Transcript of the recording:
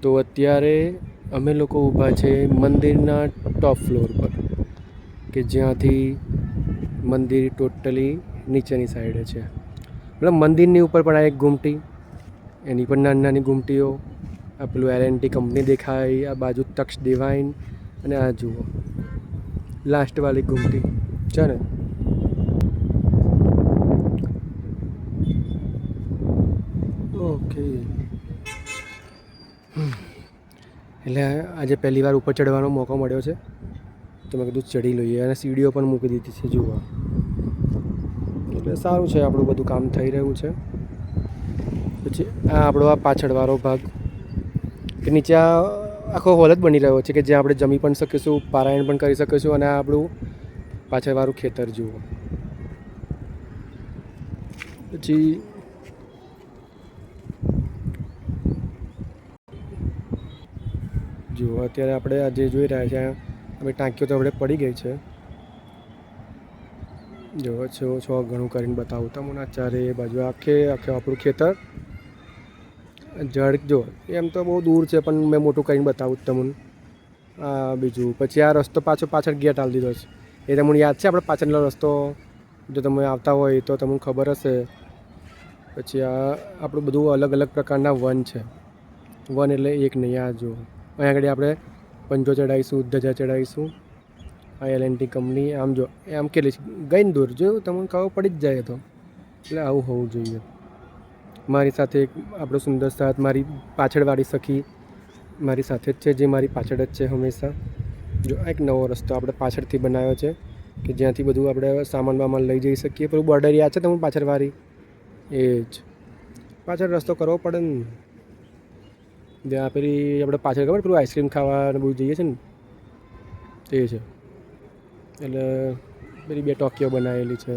તો અત્યારે અમે લોકો ઊભા છે મંદિરના ટોપ ફ્લોર પર, કે જ્યાંથી મંદિર ટોટલી નીચેની સાઈડે છે. મતલબ મંદિરની ઉપર પણ આ એક ગુમટી, એની પણ નાની નાની ગુમટીઓ, આ પેલું L&T કંપની દેખાય, આ બાજુ તક્ષ ડિવાઇન, અને આ જુઓ લાસ્ટવાળી ગુમટી છે ને. ઓકે, એટલે આજે પહેલી વાર ઉપર ચડવાનો મોકો મળ્યો છે, તો મેં કીધું ચડી લઈએ. અને સીડીઓ પણ મૂકી દીધી છે જુઓ. એટલે સારું છે, આપણું બધું કામ થઈ રહ્યું છે. પછી આ આપણો આ પાછળવાળો ભાગ, કે નીચે આખો હોલ જ બની રહ્યો છે, કે જ્યાં આપણે જમી પણ શકીશું, પારાયણ પણ કરી શકીશું. અને આ આપણું પાછળવાળું ખેતર જુઓ. પછી જુઓ અત્યારે આપણે આ જે જોઈ રહ્યા છે, હવે ટાંકીઓ તો આપણે પડી ગઈ છે. જુઓ છો ઘણું કરીને બતાવું તમને. ચારે બાજુ આખે આપણું ખેતર, ઝાડ જો એમ તો બહુ દૂર છે, પણ મેં મોટું કરીને બતાવું તમને. આ બીજું પછી આ રસ્તો પાછળ ગેટ આલી દીધો છે, એ તમને યાદ છે? આપણે પાછળનો રસ્તો જો તમે આવતા હોય તો તમને ખબર હશે. પછી આ આપણું બધું અલગ અલગ પ્રકારના વન છે. વન એટલે એક નહીં, આ જુઓ અહીંયા આગળ આપણે પંજો ચડાવીશું, ધજા ચડાવીશું. આ L&T કંપની આમ જો આમ કેટલી ગઈ ને દૂર, જો તમને ખબર પડી જ જાય. તો એટલે આવું હોવું જોઈએ. મારી સાથે એક આપણો સુંદર સાથ, મારી પાછળવાળી સખી મારી સાથે જ છે, જે મારી પાછળ જ છે હંમેશા. જો એક નવો રસ્તો આપણે પાછળથી બનાવ્યો છે, કે જ્યાંથી બધું આપણે સામાન બામાન લઈ જઈ શકીએ. પેલું બોર્ડર યાદ છે તમને પાછળવાળી? એ જ પાછળ રસ્તો કરવો પડે ને. જ્યાં પેલી આપણે પાછળ ખબર પેલું આઈસ્ક્રીમ ખાવા બધું જઈએ છે ને, તે છે. એટલે પેલી બે ટોકીઓ બનાવેલી છે.